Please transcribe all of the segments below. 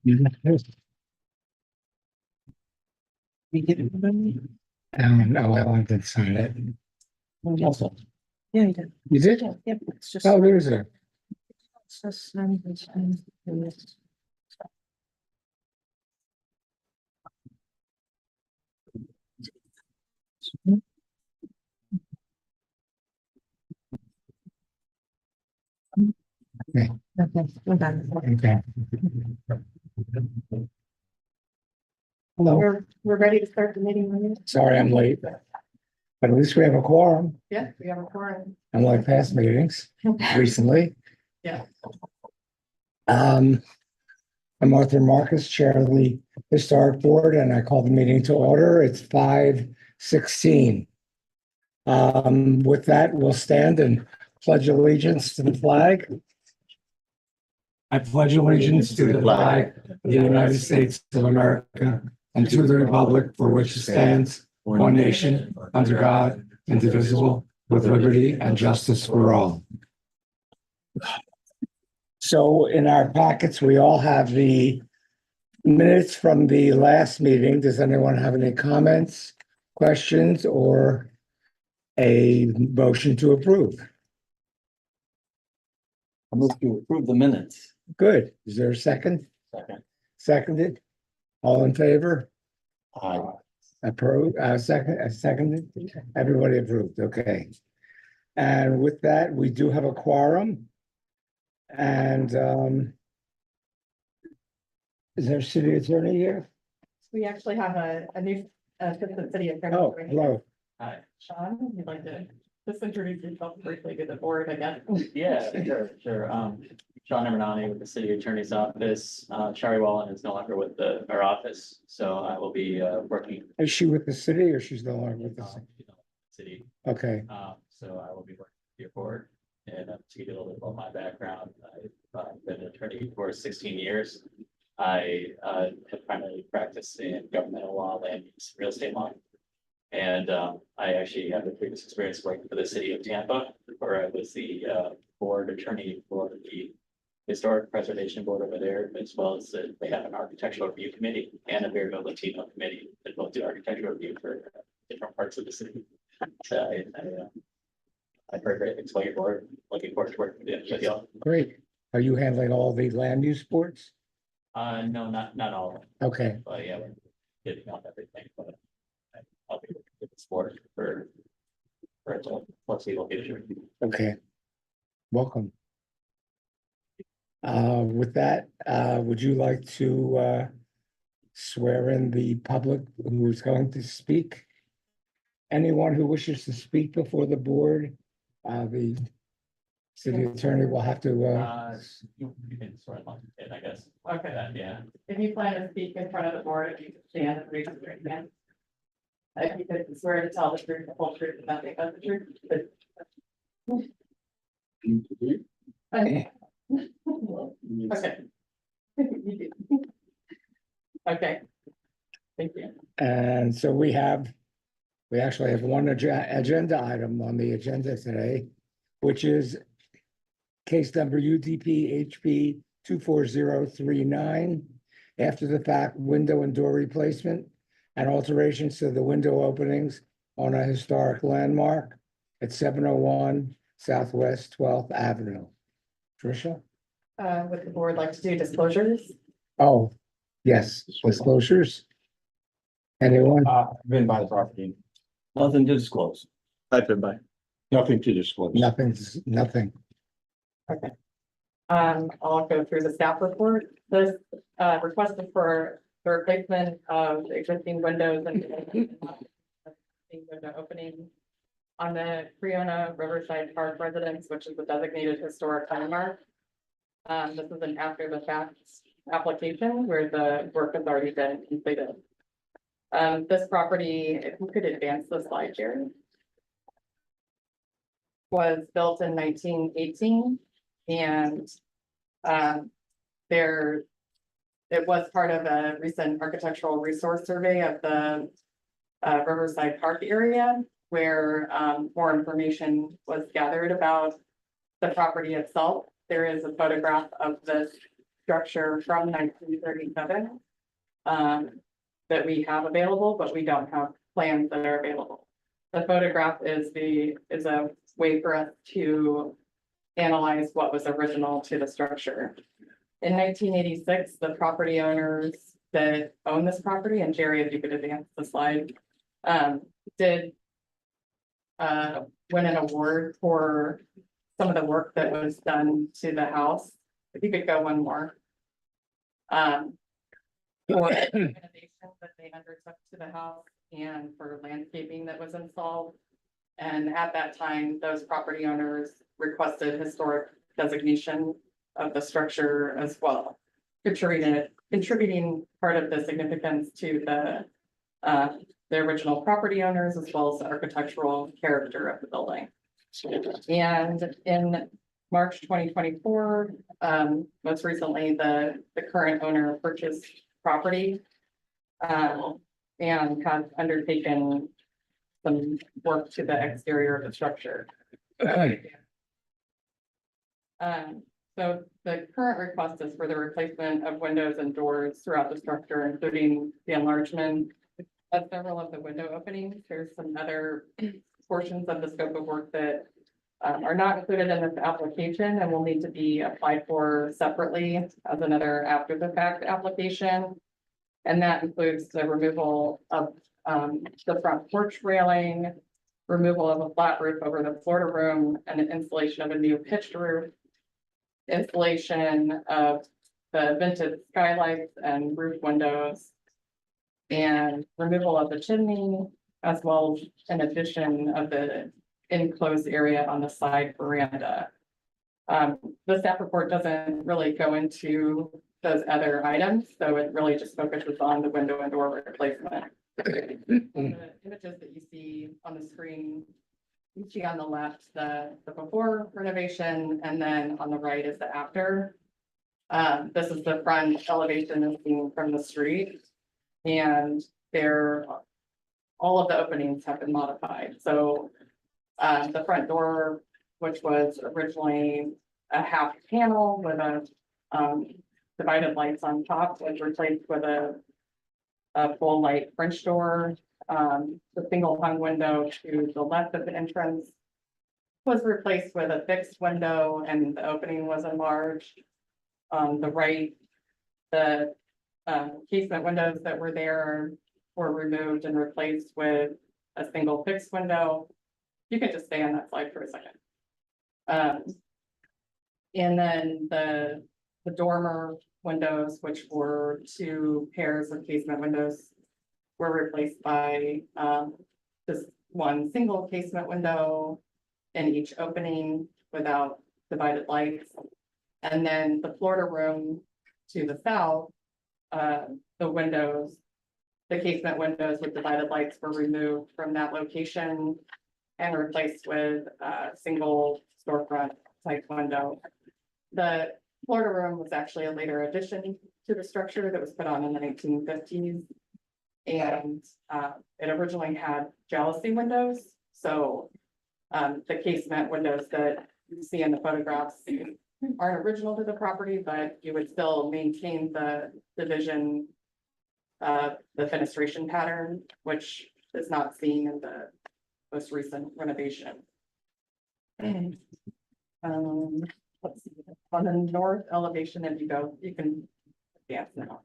Oh, I wanted to sign it. Yeah, you did. You did? Yeah, yep, it's just. Oh, there's a, It's just, it's- Okay, we're done. okay. Hello, We're ready to start the meeting. when you're- sorry I'm late, but at least we have a quorum, Yeah, we have a quorum. unlike past meetings recently. Yeah. I'm Arthur Marcus, Chair of the Historic Board, and I call the meeting to order. It's 5:16. With that, we'll stand and pledge allegiance to the flag. I pledge allegiance to the flag of the United States of America and to the republic for which it stands, one nation, under God, indivisible, with liberty and justice for all. So in our packets, we all have the minutes from the last meeting. Does anyone have any comments, questions, or a motion to approve? I move to approve the minutes. Good. Is there a second? Second. Seconded? All in favor? Aye. Approved, seconded? Everybody approved, okay. And with that, we do have a quorum. And is there a city attorney here? We actually have a new assistant city attorney. Oh, hello. Aye. Sean, you'd like to just introduce yourself briefly to the board, I guess. Yeah, sure. Sean Emanani with the City Attorney's Office. Shari Wallen is no longer with our office, so I will be working. Is she with the city or she's no longer with the city? City, Okay, so I will be working with your board. And to give you a little bit about my background, I've been an attorney for 16 years. I have primarily practiced in governmental law, land use, real estate law. And I actually have a previous experience working for the city of Tampa, where I was the board attorney for the Historic Preservation Board over there, as well as they have an architectural review committee and a Barrio Latino committee that both do architectural review for different parts of the city. So I've heard great things about your board. Looking forward to working with y'all. great. Are you handling all the land use boards? No, not all of them, Okay, but yeah, we're getting on everything, but I'll be working with this board for its foreseeable future. okay. Welcome. With that, would you like to swear in the public who is going to speak? Anyone who wishes to speak before the board, the city attorney will have to, You can sort of, I guess. Okay. Yeah. If you plan to speak in front of the board, if you could stand and raise your hand. If you could swear to tell the truth, the whole truth, and nothing but the truth. Okay. Okay. You do. Okay. Thank you. and so we actually have one agenda item on the agenda today, which is case number UDP HP 24039, after the fact window and door replacement and alterations to the window openings on a historic landmark at 701 Southwest 12th Avenue. Tricia? Would the board like to do disclosures? Oh, yes, disclosures. Anyone? Been by the property, Nothing to disclose. I've been by. Nothing to disclose. Nothing. I'll go through the staff report. This request is for the replacement of existing windows and window opening on the Creona Riverside Park residence, which is a designated historic landmark. This is an after the fact application where the work has already been completed. This property, if you could advance the slide, Jerry, was built in 1918 and it was part of a recent architectural resource survey of the Riverside Park area where more information was gathered about the property itself. There is a photograph of this structure from 1937. That we have available, but we don't have plans that are available. The photograph is a way for us to analyze what was original to the structure. In 1986, the property owners that own this property, and Jerry, if you could advance the slide, did win an award for some of the work that was done to the house. If you could go one more. For renovations that they undertook to the house and for landscaping that was installed. And at that time, those property owners requested historic designation of the structure as well. Contributing part of the significance to the original property owners as well as the architectural character of the building. And in March 2024, most recently, the current owner purchased property and have undertaken some work to the exterior of the structure. So the current request is for the replacement of windows and doors throughout the structure, including the enlargement of several of the window openings. There's some other portions of the scope of work that are not included in this application and will need to be applied for separately as another after the fact application. And that includes the removal of the front porch railing, removal of a flat roof over the floor to room, and an installation of a new pitched roof, installation of the vented skylights and roof windows, and removal of the chimney, as well as an addition of the enclosed area on the side veranda. The staff report doesn't really go into those other items, so it really just focuses on the window and door replacement. The images that you see on the screen, you see on the left, the before renovation, and then on the right is the after. This is the front elevation as seen from the street, and all of the openings have been modified. So the front door, which was originally a half panel with a divided lights on top, was replaced with a full light French door. The single hung window to the left of the entrance was replaced with a fixed window and the opening was enlarged. On the right, the casement windows that were there were removed and replaced with a single fixed window. You can just stay on that slide for a second. And then the dormer windows, which were two pairs of casement windows, were replaced by just one single casement window in each opening without divided lights. And then the floor to room to the south, the casement windows with divided lights were removed from that location and replaced with a single storefront type window. The floor to room was actually a later addition to the structure that was put on in the 1950s. And it originally had jalousie windows. So the casement windows that you see in the photographs aren't original to the property, but you would still maintain the division, the fenestration pattern, which is not seen in the most recent renovation. And let's see, on the north elevation, if you go, you can advance now.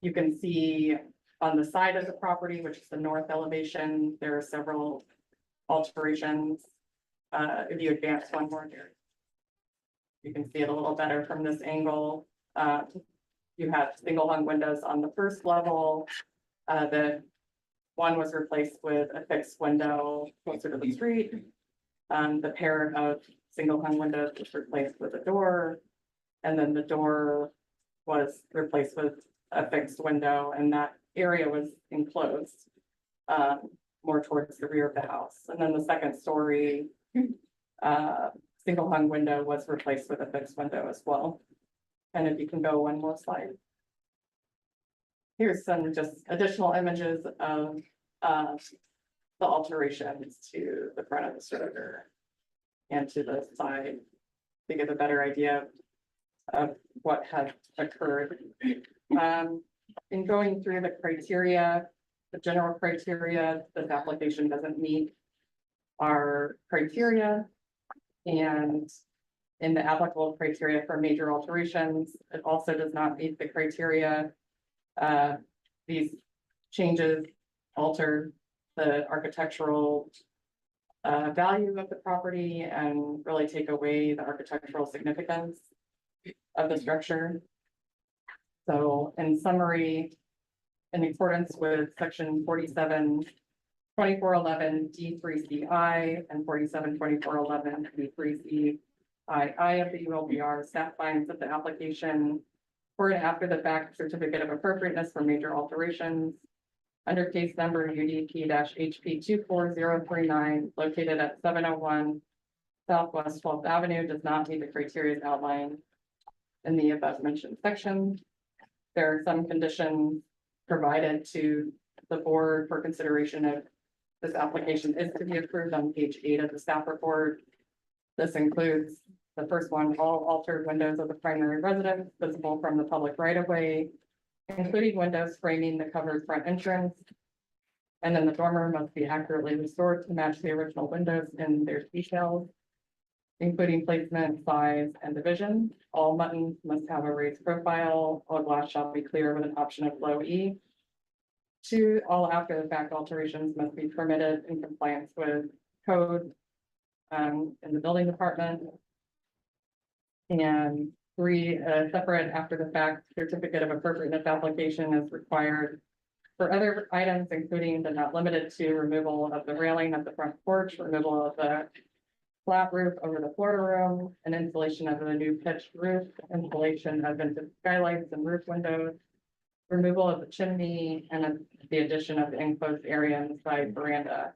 You can see on the side of the property, which is the north elevation, there are several alterations. If you advance one more here, you can see it a little better from this angle. You have single hung windows on the first level. The one was replaced with a fixed window closer to the street. The pair of single hung windows was replaced with a door. And then the door was replaced with a fixed window, and that area was enclosed more towards the rear of the house. And then the second story single hung window was replaced with a fixed window as well. And if you can go one more slide. Here's some just additional images of the alterations to the front of the structure and to the side to give a better idea of of what has occurred. In going through the criteria, the general criteria, this application doesn't meet our criteria. And in the applicable criteria for major alterations, it also does not meet the criteria. These changes alter the architectural value of the property and really take away the architectural significance of the structure. So in summary, in accordance with section 47-2411 D3CI and 47-2411 D3CII of the ULBR, staff finds that the application for an after the fact certificate of appropriateness for major alterations under case number UDP-HP 24039 located at 701 Southwest 12th Avenue does not meet the criteria outlined in the above mentioned section. There are some conditions provided to the board for consideration of this application is to be approved on page 8 of the staff report. This includes the first one, all altered windows of the primary residence visible from the public right of way, including windows framing the covered front entrance. And then the dormer must be accurately restored to match the original windows in their details, including placement, size, and division. All buttons must have a raised profile. All glass shall be clear with an option of low E. 2, all after the fact alterations must be permitted in compliance with code in the building department. And 3, a separate after the fact certificate of appropriateness application is required for other items, including but not limited to removal of the railing at the front porch, removal of the flat roof over the floor room, and installation of the new pitched roof, installation of vented skylights and roof windows, removal of the chimney, and the addition of the enclosed area and side veranda.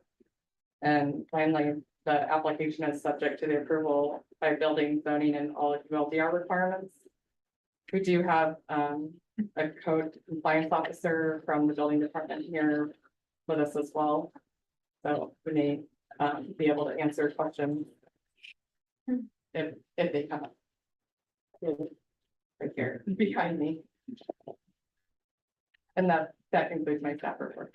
And finally, the application is subject to the approval by building, zoning, and all ULDR requirements. We do have a code compliance officer from the building department here with us as well. So we may be able to answer questions if they come up. Right here behind me. And that concludes my staff report.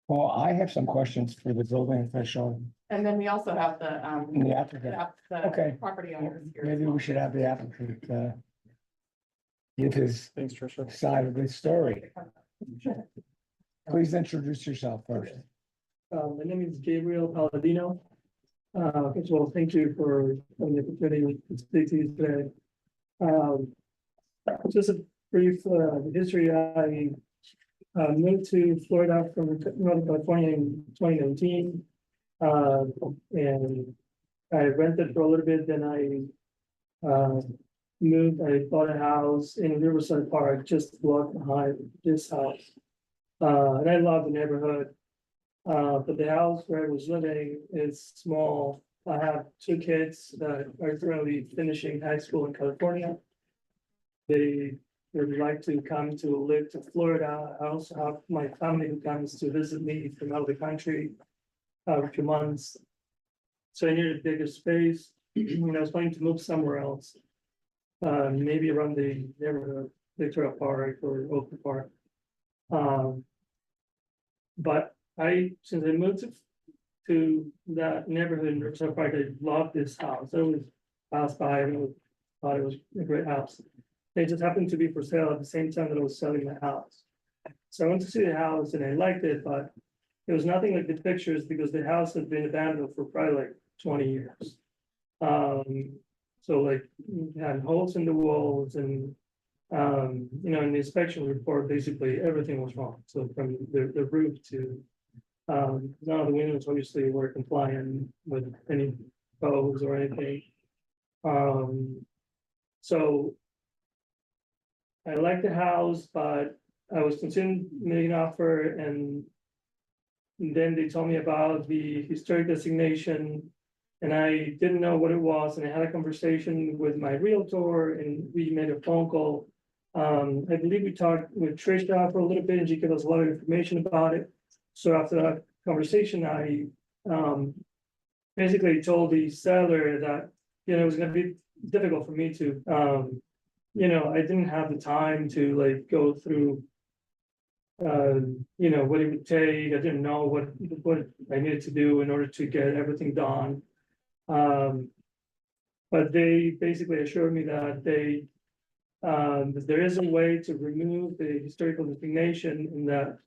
Well, I have some questions for the building official And then we also have the and the applicant. Okay. property owners here. as Maybe well. we should have the applicant give his Thanks, Tricia. side of the story. Please introduce yourself first. My name is Gabriel Palladino. First of all, thank you for having the opportunity to speak to you today. Just a brief history. I moved to Florida from Northern California in 2019. And I rented for a little bit, then I moved, I bought a house in Riverside Park, just a block behind this house. And I love the neighborhood. But the house where I was living is small. I have 2 kids that are currently finishing high school in California. They would like to come to live to Florida. I also have my family who comes to visit me from out of the country every 2 months. So I needed a bigger space. When I was planning to move somewhere else, maybe around the neighborhood, Victoria Park or Oakland Park. But since I moved to that neighborhood in Riverside Park, I loved this house. I always passed by and thought it was a great house. It just happened to be for sale at the same time that I was selling the house. So I went to see the house and I liked it, but it was nothing like the pictures because the house had been abandoned for probably like 20 years. So like it had holes in the walls and in the inspection report, basically everything was wrong. So from the roof to none of the windows obviously were compliant with any codes or anything. So I liked the house, but I was considering making an offer, and then they told me about the historic designation, and I didn't know what it was, and I had a conversation with my realtor, and we made a phone call. I believe we talked with Tricia for a little bit, and she gave us a lot of information about it. So after that conversation, I basically told the seller that it was gonna be difficult for me to, I didn't have the time to like go through. What it would take, I didn't know what I needed to do in order to get everything done. But they basically assured me that that there is a way to remove the historical designation and that.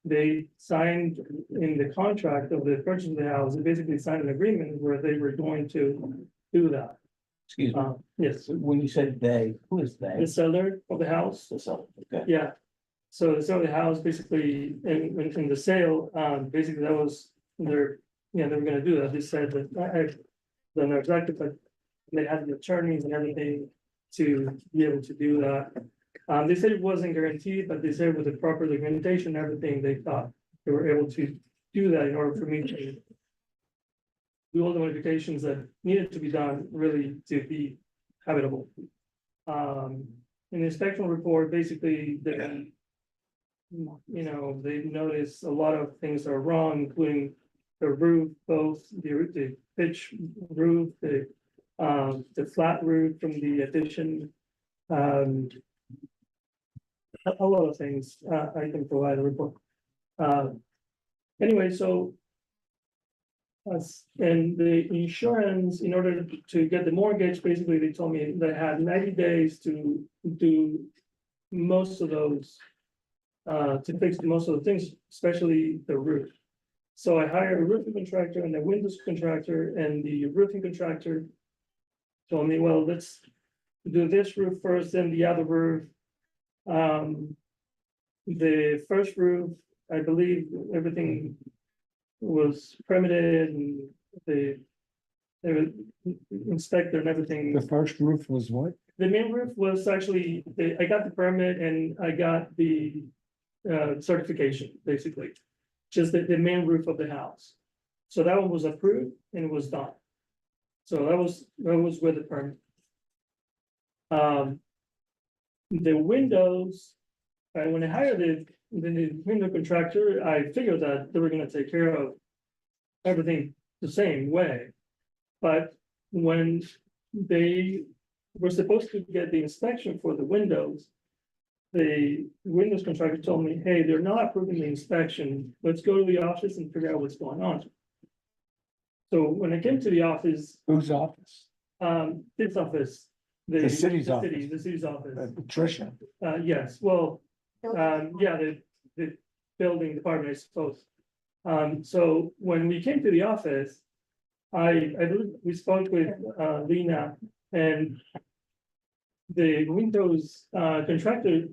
They signed in the contract of the purchase of the house, they basically signed an agreement where they were going to do that. Excuse me, Yes, when you said they, who is the they? seller of the house, The seller, okay. yeah. So the seller of the house basically, in the sale, basically that was their, they were gonna do that, they said that I don't know exactly, but. They had the attorneys and everything to be able to do that. They said it wasn't guaranteed, but they said with the proper documentation, and everything, they thought they were able to do that in order for me to. Do all the modifications that needed to be done really to be habitable. In the inspection report, basically, they. They noticed a lot of things are wrong, including the roof, both the pitch roof, the flat roof from the addition. A lot of things, I can provide a report. Anyway, so. And the insurance, in order to get the mortgage, basically, they told me they had 90 days to do most of those. To fix most of the things, especially the roof. So I hired a roofing contractor and a windows contractor, and the roofing contractor. Told me, well, let's do this roof first, then the other roof. The first roof, I believe everything was permitted and they were inspected and everything. The first roof was what? The main roof was actually, I got the permit and I got the certification, basically. Just the main roof of the house. So that one was approved and it was done. So that was with the permit. The windows, when I hired the window contractor, I figured that they were gonna take care of everything the same way. But when they were supposed to get the inspection for the windows, the windows contractor told me, hey, they're not approving the inspection. Let's go to the office and figure out what's going on. So when I came to the office, Whose office? this office. The city's office. The city's office. Tricia. Yes, well, yeah, the building department, I suppose. So when we came to the office, I believe we spoke with Lena and the windows contractor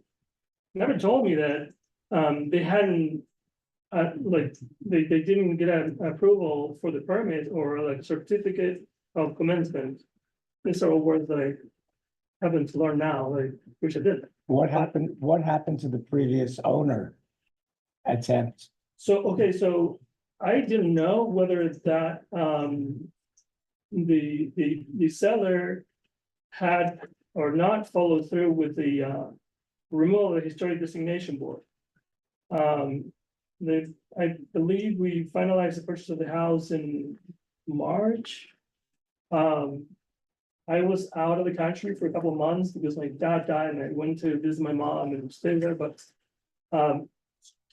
never told me that they hadn't they didn't get an approval for the permit or like certificate of commencement. These are all words that I haven't learned now, like which I did. What happened to the previous owner? Attempt. So, okay, so I didn't know whether that the seller had or not followed through with the removal of the historic designation board. I believe we finalized the purchase of the house in March. I was out of the country for a couple of months because my dad died and I went to visit my mom and stayed there, but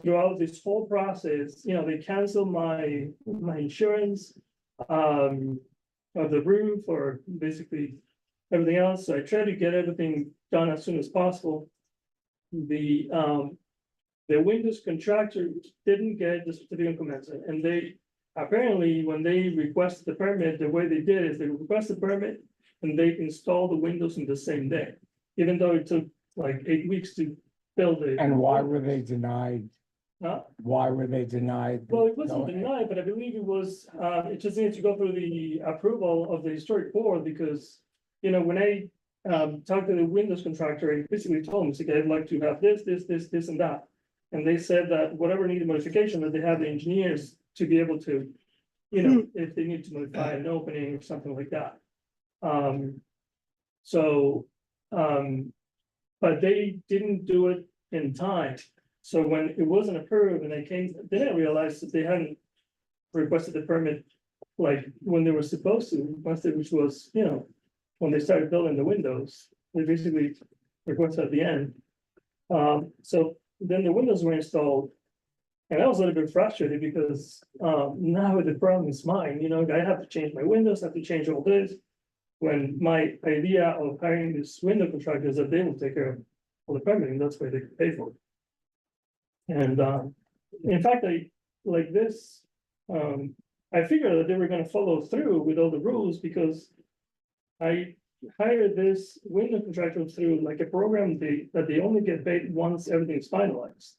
throughout this whole process, they canceled my insurance of the roof or basically everything else. So I tried to get everything done as soon as possible. The windows contractor didn't get the certificate of commencement, and they apparently, when they requested the permit, the way they did is they requested the permit and they installed the windows in the same day, even though it took like 8 weeks to build it. And why were they denied? Huh? Why were they denied? Well, it wasn't denied, but I believe it was, it just needed to go through the approval of the historic board because, when I talked to the windows contractor, he basically told me, okay, I'd like to have this, and that. And they said that whatever needed modification, that they have the engineers to be able to, if they need to modify an opening or something like that. But they didn't do it in time. So when it wasn't approved and then I realized that they hadn't requested the permit like, when they were supposed to, which was, you know, when they started building the windows, they basically requested at the end. So then the windows were installed. And I was a little bit frustrated because, now the problem is mine, you know, I have to change my windows, I have to change all this. When my idea of hiring this window contractor is that they will take care of all the permitting, that's why they can pay for it. And, in fact, I, like this, I figured that they were gonna follow through with all the rules because I hired this window contractor through like a program that they only get paid once everything's finalized.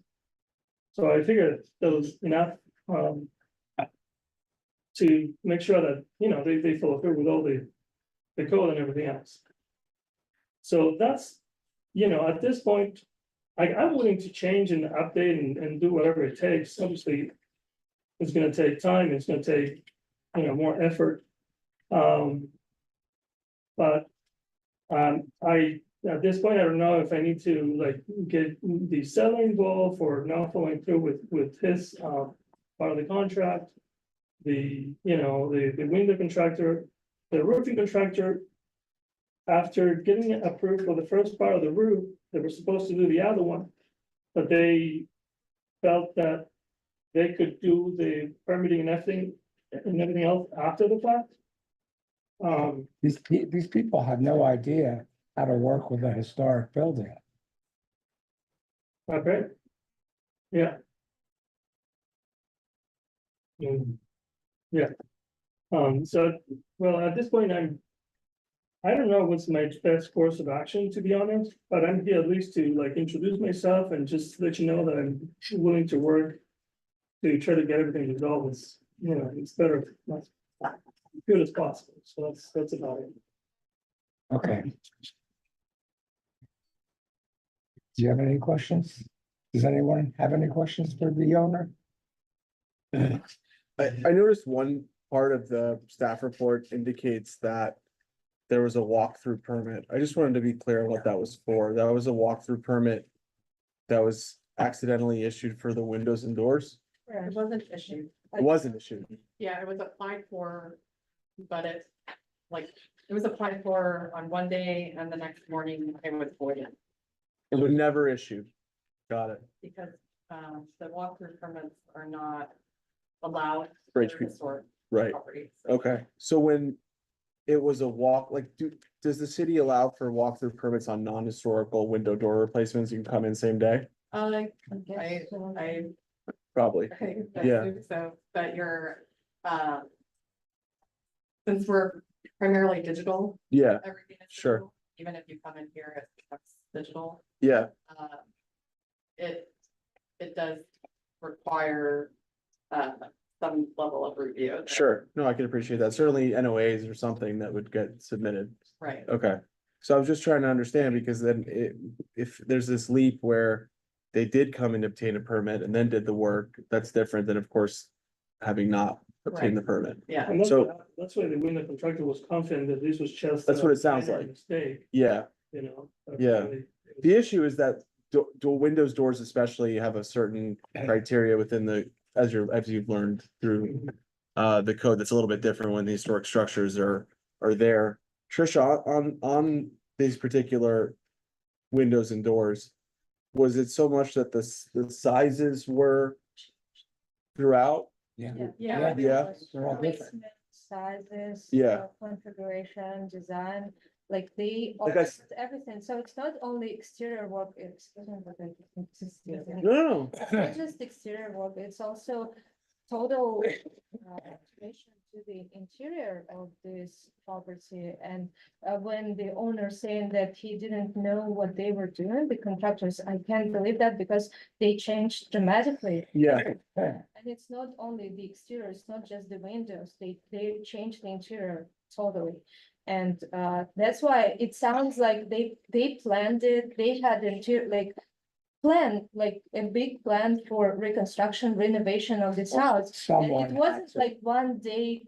So I figured that was enough, to make sure that, you know, they follow through with all the code and everything else. So that's, you know, at this point, I'm willing to change and update and do whatever it takes. Obviously, it's gonna take time, it's gonna take, you know, more effort. But at this point, I don't know if I need to like get the seller involved or not following through with his part of the contract. The, you know, the window contractor, the roofing contractor. After getting it approved for the first part of the roof, they were supposed to do the other one. But they felt that they could do the permitting and everything else after the fact. These people have no idea how to work with a historic building. Okay. Yeah. Yeah. So, well, at this point, I don't know what's my best course of action, to be honest, but I'm here at least to like introduce myself and just let you know that I'm willing to work. To try to get everything resolved, it's, you know, it's better, as good as possible, so that's about it. Okay. Do you have any questions? Does anyone have any questions for the owner? I noticed one part of the staff report indicates that there was a walkthrough permit. I just wanted to be clear what that was for. That was a walkthrough permit that was accidentally issued for the windows and doors. It wasn't issued. It wasn't issued. Yeah, it was applied for, but it was applied for on one day and the next morning it was voided. It was never issued. Got it. Because the walkthrough permits are not allowed For for HP. historic Right. properties. Okay. So when it was a does the city allow for walkthrough permits on non-historical window door replacements? You can come in same day? I Probably. Yeah. assume so, but since we're primarily digital, Yeah, everything is Sure. digital, even if you come in here, it's digital. yeah, It does require some level of review. sure. No, I can appreciate that. Certainly NOAs or something that would get submitted. Right, Okay. So I was just trying to understand because then if there's this leap where they did come and obtain a permit and then did the work, that's different than, of course, having not obtained the permit. yeah, And So- that's why the window contractor was confident that this was just. That's what it sounds minor like. Mistake, Yeah, you know. Yeah. the issue is that windows, doors especially have a certain criteria within the, as you've learned through the code that's a little bit different when the historic structures are there. Trisha, on these particular windows and doors, was it so much that the sizes were throughout? Yeah. yeah. Yeah. They're all different. Placement, sizes. Yeah. Configuration, design, like they, Like I s- everything, so it's not only exterior work, it's. It's No, not just exterior work, it's also total alteration to the interior of this property. And when the owner saying that he didn't know what they were doing, the contractors, I can't believe that because they changed dramatically. yeah, And it's not only the exterior, it's not just the windows, they changed the interior totally. And that's why it sounds like they planned it, they had plan, like a big plan for reconstruction, renovation of this house. And Someone. it had wasn't to- like one day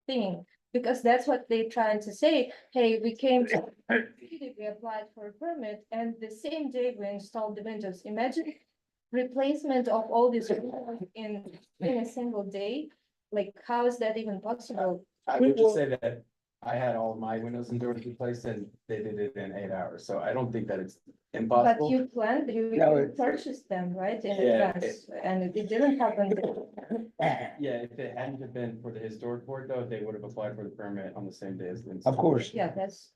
thing, because that's what they're trying to say, hey, we came to. We applied for a permit and the same day we installed the windows, imagine. Replacement of all these windows in a single day, like, how is that even possible? I would just say that I had all of my windows and doors replaced and they did it in 8 hours, so I don't think that it's But impossible. you planned, No, you it- purchased them, right, in Yeah, advance, and it didn't happen. Yeah, if it hadn't have been for the historic board though, they would have applied for the permit on the same day as the. Of course. Yeah, that's.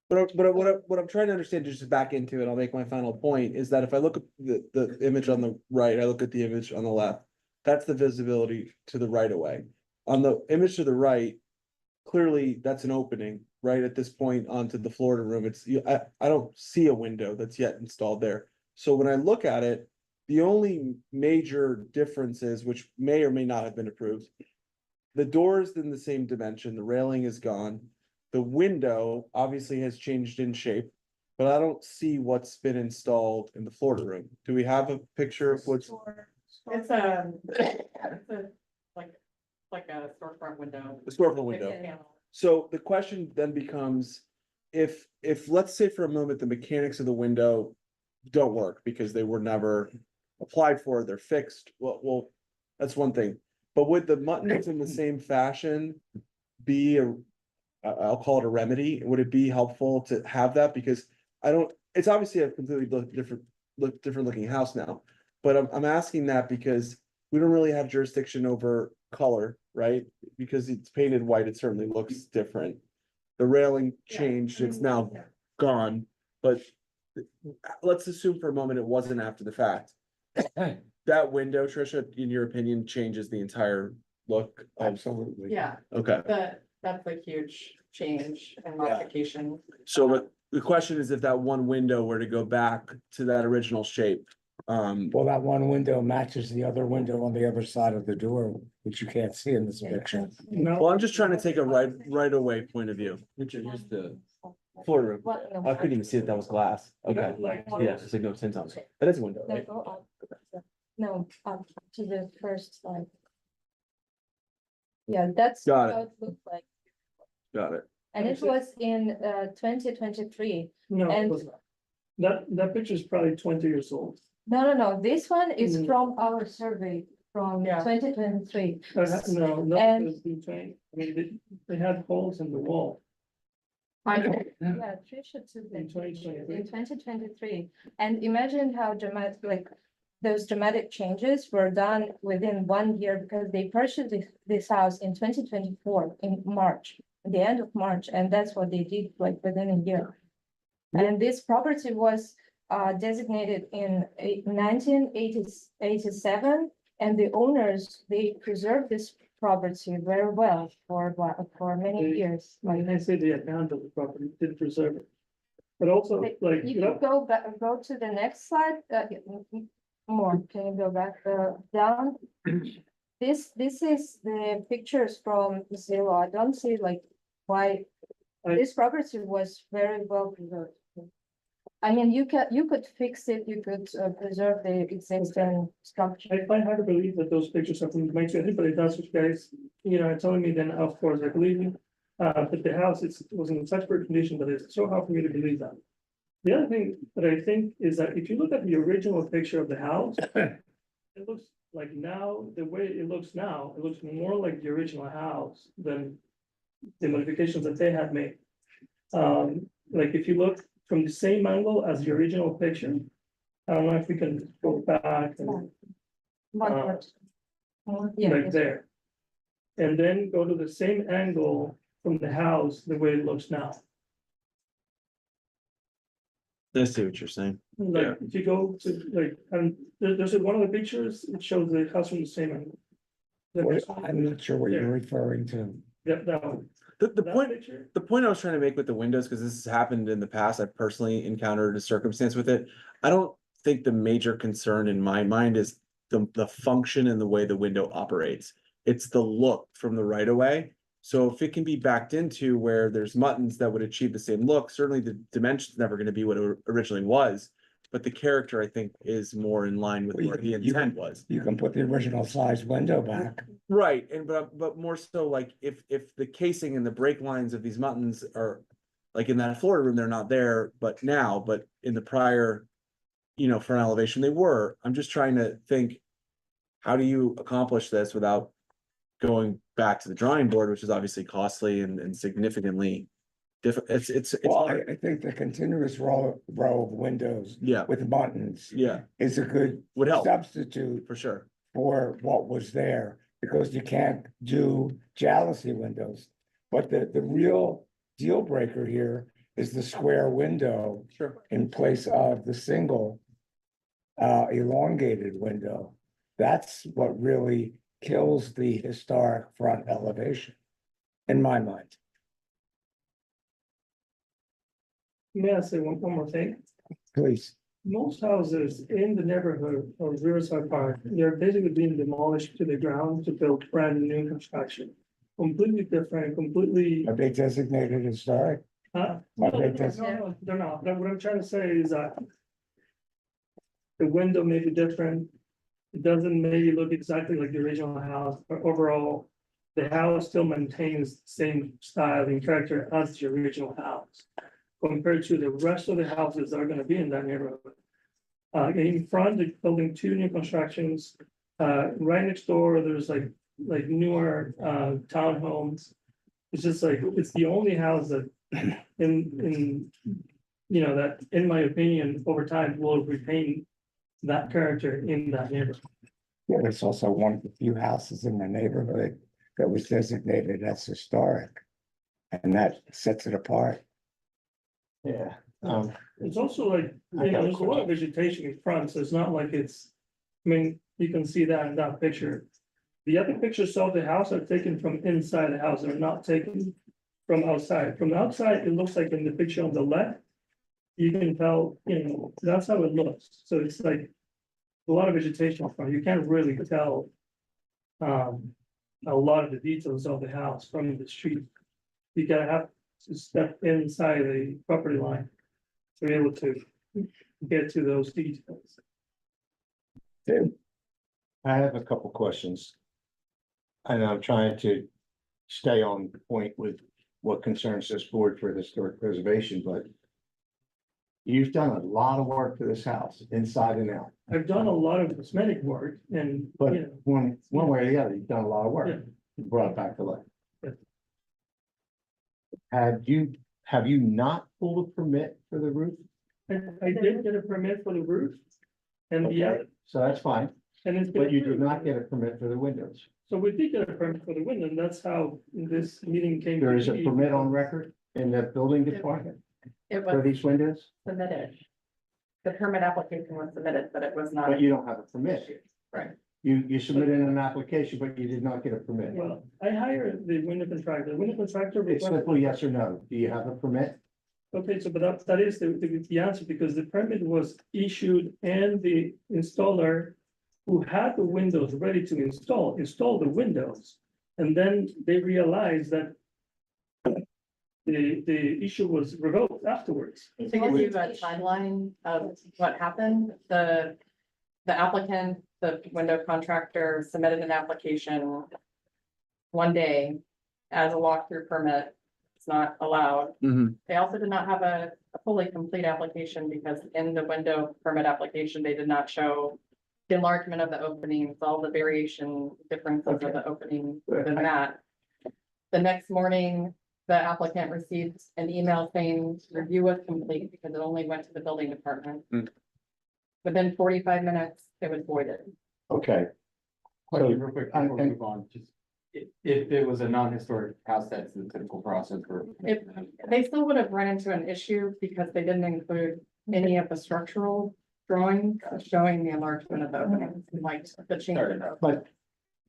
But what I'm trying to understand, just to back into it, I'll make my final point, is that if I look at the image on the right, I look at the image on the left. That's the visibility to the right of way. On the image to the right, clearly that's an opening, right, at this point onto the Florida room. I don't see a window that's yet installed there. So when I look at it, the only major differences, which may or may not have been approved. The door is in the same dimension, the railing is gone. The window obviously has changed in shape, but I don't see what's been installed in the Florida room. Do we have a picture of what's? It's a, like a storefront window. The storefront window. Like a panel. So the question then becomes, if let's say for a moment, the mechanics of the window don't work because they were never applied for, they're fixed, well, that's one thing. But would the Muttons in the same fashion be I'll call it a remedy? Would it be helpful to have that? Because it's obviously a completely different looking house now. But I'm asking that because we don't really have jurisdiction over color, right? Because it's painted white, it certainly looks different. The railing changed, it's now gone, but let's assume for a moment it wasn't after the fact. That window, Trisha, in your opinion, changes the entire look of, Absolutely. Yeah, okay. that's a huge change and modification. So the question is if that one window were to go back to that original shape. Well, that one window matches the other window on the other side of the door, which you can't see in this picture. No, Well, I'm just trying to take a right away point of view. Richard, here's the. Florida room. What? No, I couldn't even see that was glass. Okay, like, yeah, it's like no sense on it. That is a window, No, right? go up. No, up to the first slide. Yeah, that's Got it. how it looked like, Got it. and it was in 2023. no, And- it was not. That picture is probably 20 years old. No, this one is Mm. from our survey from Yeah. 2023. No, not And- because the train, I mean, they had holes in the wall. Yeah, Trisha took In that 2023. in 2023, and imagine how dramatic, like, those dramatic changes were done within 1 year, because they purchased this house in 2024, in March, at the end of March, and that's what they did, like, within a year. And this property was designated in 1987, and the owners, they preserved this property very well for many They- years. Like I say, they abandoned the property, didn't preserve it. But also, like, You can go back, go to the next slide, more, can you go back, down? This is the pictures from Zillow, I don't see like why, I- this property was very well preserved. I mean, you could fix it, you could preserve the existing structure. I find hard to believe that those pictures are from 1920, but if that's what you guys, are telling me, then of course I believe you. But the house was in such poor condition that it's so hard for me to believe that. The other thing that I think is that if you look at the original picture of the house, it looks like now, the way it looks now, it looks more like the original house than the modifications that they had made. Like if you look from the same angle as the original picture, I don't know if we can go back and One Uh, more. More, yeah, like yes. there. And then go to the same angle from the house, the way it looks now. I see what you're saying. Like, if you go to, like, there's one of the pictures, it shows the house from the same angle. I'm not sure what you're referring to. That one. The That point, picture, the point I was trying to make with the windows, because this has happened in the past, I've personally encountered a circumstance with it. I don't think the major concern in my mind is the function and the way the window operates. It's the look from the right of way. So if it can be backed into where there's Muttons that would achieve the same look, certainly the dimension's never gonna be what it originally was. But the character, I think, is more in line with what the intent was. You can put the original size window back. Right, and but more so like if the casing and the brake lines of these Muttons are. Like in that Florida room, they're not there, but in the prior. Front elevation, they were. I'm just trying to think. How do you accomplish this without going back to the drawing board, which is obviously costly and significantly different. It's Well, hard. I think the continuous row of windows Yeah, with buttons yeah, is a good would help substitute for sure. for what was there, because you can't do jalousie windows. But the real deal breaker here is the square window Sure. in place of the single elongated window. That's what really kills the historic front elevation, in my mind. May I say one more thing? Please. Most houses in the neighborhood of Riverside Park, they're basically being demolished to the ground to build brand new construction. Completely different, completely. Are they designated historic? No, Okay, they're not. But what I'm trying to say is that. The window may be different. It doesn't maybe look exactly like the original house, but overall. The house still maintains the same style and character as the original house. Compared to the rest of the houses that are gonna be in that neighborhood. In front, they're building 2 new constructions. Right next door, there's like newer townhomes. It's just like, it's the only house that in, you know, that, in my opinion, over time will retain that character in that neighborhood. Yeah, there's also one of the few houses in the neighborhood that was designated as historic. And that sets it apart. Yeah, It's also like, I you got know, a there's a lot of vegetation in front, so it's not like it's. I mean, you can see that in that picture. The other pictures of the house are taken from inside the house, they're not taken from outside. From the outside, it looks like in the picture on the left. You can tell, you know, that's how it looks, so it's like. A lot of vegetation in front, you can't really tell. A lot of the details of the house from the street. You gotta have to step inside the property line. To be able to get to those details. I have a couple questions. And I'm trying to stay on point with what concerns this board for historic preservation, but. You've done a lot of work to this house, inside and out, I've done a lot of cosmetic work and, but you know, one way or the other, you've done a lot of work. Yeah. You brought it back to life. Yeah. Have you not pulled a permit for the roof? I did get a permit for the roof. And the, Okay, so that's fine, and it's. been but you did approved. not get a permit for the windows. So we did get a permit for the window, and that's how this meeting came. There to is a be. permit on record in the building department It for was these windows, submitted. The permit application was submitted, but it was not. but you don't have a permit. Right. You submitted an application, but you did not get a permit. Well, I hired the window contractor, the window contractor. It's requested- simple yes or no. Do you have a permit? Okay, so but that is the answer, because the permit was issued and the installer. Who had the windows ready to install the windows, and then they realized that. The issue was revoked afterwards. To give you a timeline of what happened, the applicant, the window contractor submitted an application. One day as a walkthrough permit, it's not allowed. Mhm. They also did not have a fully complete application because in the window permit application, they did not show. The enlargement of the openings, all the variation differences of the opening within that. The next morning, the applicant received an email saying review was complete because it only went to the building department. Mm. Within 45 minutes, it was voided. Okay, question real quick before we and- move on, just. If it was a non-historic house, that's the typical process for. If they still would have run into an issue because they didn't include any of the structural drawings showing the enlargement of the openings, like the change. but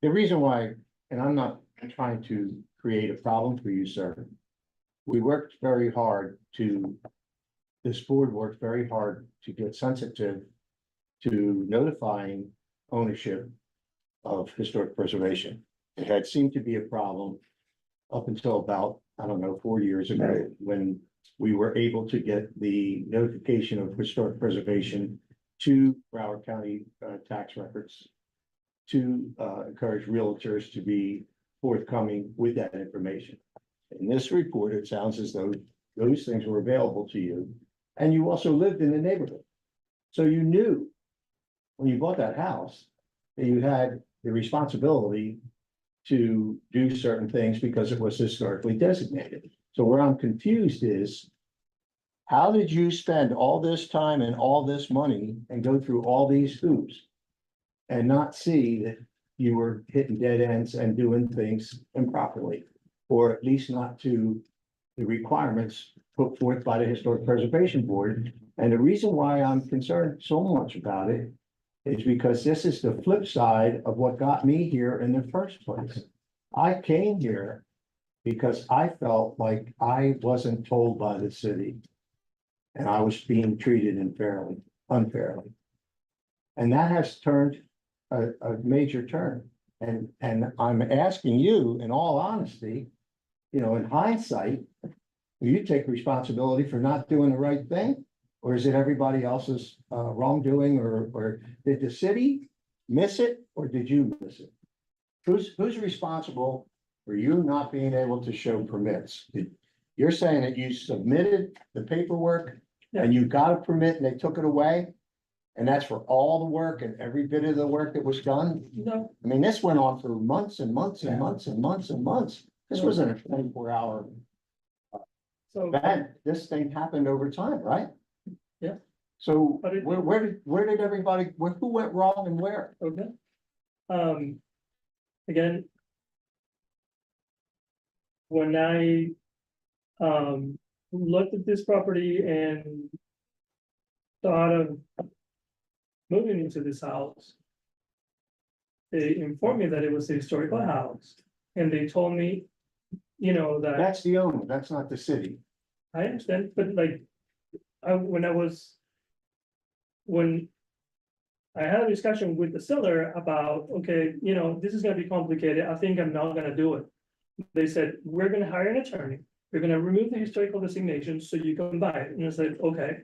the reason why, and I'm not trying to create a problem for you, sir. We worked very hard this board worked very hard to get sensitive to notifying ownership of historic preservation. It had seemed to be a problem up until about, I don't know, 4 years ago, Right. when we were able to get the notification of historic preservation to Broward County tax records to encourage realtors to be forthcoming with that information. In this report, it sounds as though those things were available to you, and you also lived in the neighborhood. So you knew when you bought that house, that you had the responsibility to do certain things because it was historically designated. So where I'm confused is, how did you spend all this time and all this money and go through all these hoops and not see that you were hitting dead ends and doing things improperly, or at least not to the requirements put forth by the Historic Preservation Board? And the reason why I'm concerned so much about it is because this is the flip side of what got me here in the first place. I came here because I felt like I wasn't told by the city, and I was being treated unfairly. And that has turned a major turn. And I'm asking you, in all honesty, you know, in hindsight, will you take responsibility for not doing the right thing? Or is it everybody else's wrongdoing, or did the city miss it, or did you miss it? Who's responsible for you not being able to show permits? You're saying that you submitted the paperwork and you got a permit and they took it away? And that's for all the work and every bit of the work that was done? No, I mean, this went on for months and months and months and months and months. This wasn't a 24-hour so, event. This thing happened over time, right? Yeah. So But it- where did everybody, who went wrong and where? okay. Again. When I looked at this property and thought of moving into this house, they informed me that it was a historical house, and they told me, you know, that That's the owner, that's not the city. I understand, but like, when I had a discussion with the seller about, okay, you know, this is gonna be complicated, I think I'm not gonna do it. They said, we're gonna hire an attorney, we're gonna remove the historical designation so you can buy it, and I said, okay.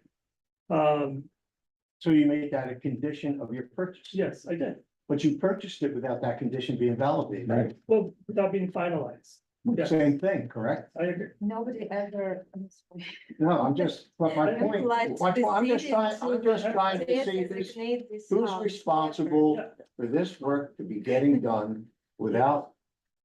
So you made that a condition of your purchase, Yes, I did, but you purchased it without that condition being validated, right? well, without being finalized, yeah. Same thing, correct? I agree. Nobody ever. No, I'm just, but my point, I'm just trying to see who's responsible Yeah. for this work to be getting done without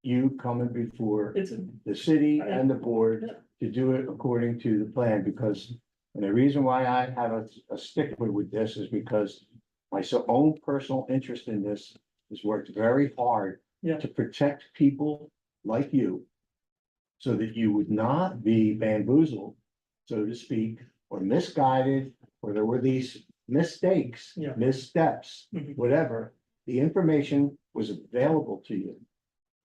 you coming before It's, the city and the board to do it according to the plan, because, and the reason why I have a stickler with this is because my own personal interest in this has worked very hard Yeah. to protect people like you, so that you would not be bamboozled, so to speak, or misguided, or there were these mistakes, Yeah. missteps, Mhm. whatever. The information was available to you.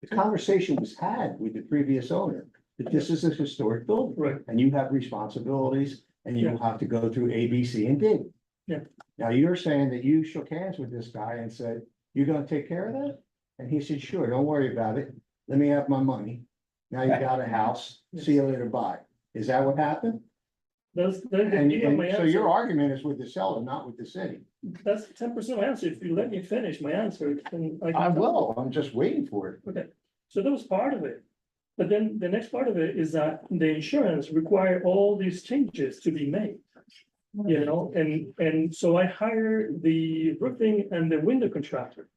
The conversation was had with the previous owner, that this is a historic building. right, And you have responsibilities, and you will have to go through A, B, C, and D. Yeah. Now, you're saying that you shook hands with this guy and said, you're gonna take care of that? And he said, sure, don't worry about it, let me have my money. Now you got a house, see you later, bye. Is that what happened? that's, And, you know, my and so your answer, argument is with the seller, not with the city. that's 10% of my answer, if you let me finish my answer, then I can. I tell you. will, I'm just waiting for it. Okay, so that was part of it. But then the next part of it is that the insurance require all these changes to be made. You know, and so I hired the roofing and the window contractor.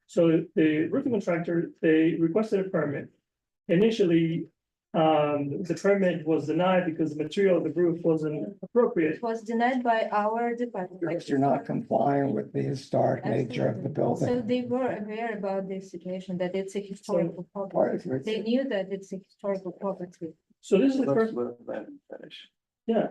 So the roofing contractor, they requested a permit. Initially, the permit was denied because the material of the roof wasn't appropriate. It was denied by our department. Because you're not complying with the historic nature of the Absolutely. So building. they were aware about this situation, that it's a historical Part property. of it. They knew that it's a historical property. So this is the first, Finish. yeah.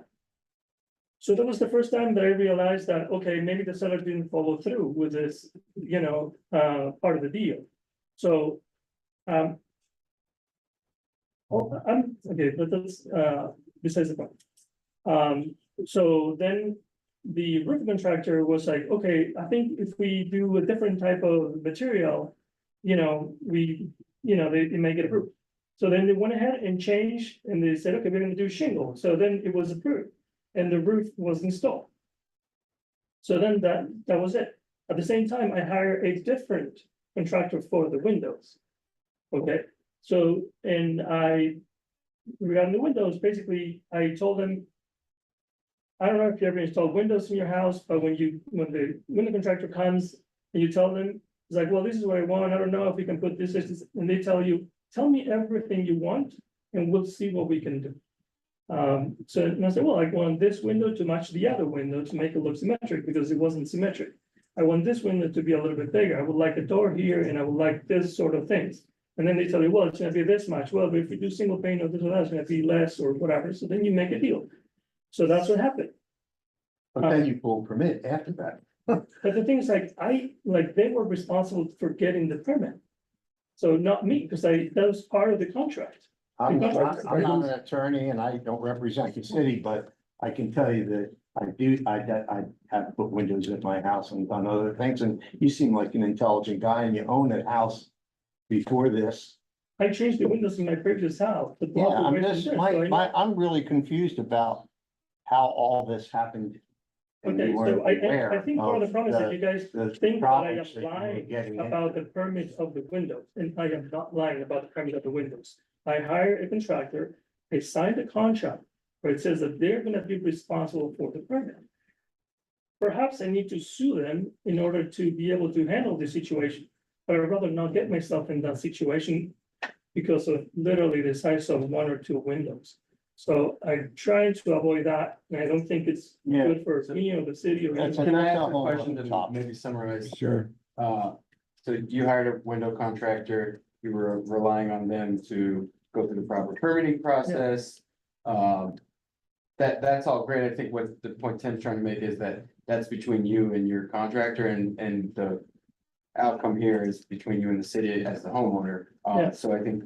So that was the first time that I realized that, okay, maybe the seller didn't follow through with this, you know, part of the deal. So, okay, but that's, besides the point. So then the roof contractor was like, okay, I think if we do a different type of material, you know, they may get approved. So then they went ahead and changed, and they said, okay, we're gonna do shingle, so then it was approved, and the roof was installed. So then that was it. At the same time, I hired a different contractor for the windows. Okay, so, and regarding the windows, basically, I told them, I don't know if you ever installed windows in your house, but when the window contractor comes and you tell them, It's like, well, this is what I want, I don't know if we can put this, and they tell you, tell me everything you want, and we'll see what we can do. So and I said, well, I want this window to match the other window to make it look symmetric, because it wasn't symmetric. I want this window to be a little bit bigger, I would like a door here, and I would like this sort of things. And then they tell you, well, it's gonna be this much, well, but if we do single pane or this or that, it's gonna be less or whatever, so then you make a deal. So that's what happened. But then you pull permit after that. But the thing is, like, they were responsible for getting the permit. So not me, because that was part of the contract. I'm not an attorney and I don't represent the city, but I can tell you that I have put windows in my house and done other things, and you seem like an intelligent guy and you own a house before this. I changed the windows in my previous house. to Yeah, block I'm away from just, this, so I know- I'm really confused about how all this happened. and you Okay, weren't so I aware think part of the problem is that you guys the think that I am problems that you were lying getting about the into. permit of the windows, and I am not lying about the permit of the windows. I hired a contractor, I signed a contract where it says that they're gonna be responsible for the permit. Perhaps I need to sue them in order to be able to handle the situation, but I'd rather not get myself in that situation because of literally the size of one or two windows. So I'm trying to avoid that, and I don't think it's Yeah. good for me or the city or. That's Can I ask a whole question other to topic. maybe summarize? Sure. So you hired a window contractor, you were relying on them to go through the proper permitting process. That's all great. I think what the point Tim's trying to make is that that's between you and your contractor, and the outcome here is between you and the city as the homeowner. Yeah. So I think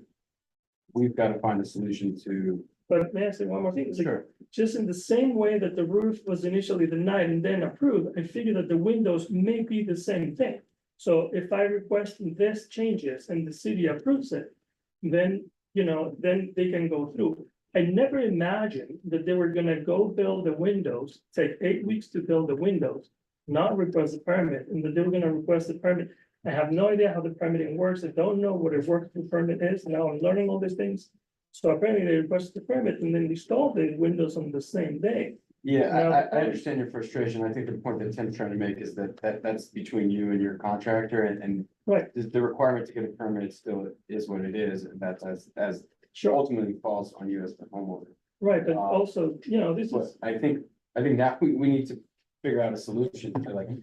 we've got to find a solution to. But may I say one more thing? It's like, just in the same way that the roof was initially denied and then approved, I figure that the windows may be the same thing. So if I request this changes and the city approves it, then, then they can go through. I never imagined that they were gonna go build the windows, take 8 weeks to build the windows, not request a permit, and that they were gonna request a permit. I have no idea how the permitting works. I don't know what a working permit is. Now I'm learning all these things. So apparently they requested the permit and then installed the windows on the same day. Yeah, Now- I understand your frustration. I think the point that Tim's trying to make is that's between you and your contractor, and Right. the requirement to get a permit still is what it is, and that's as Sure, ultimately falls on you as the homeowner. right, but also, this But is, I think now we need to figure out a solution to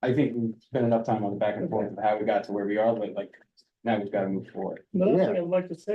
I think we've spent enough time on the back and forth of how we got to where we are, but now we've got to move forward. the other Yeah. thing I'd like to say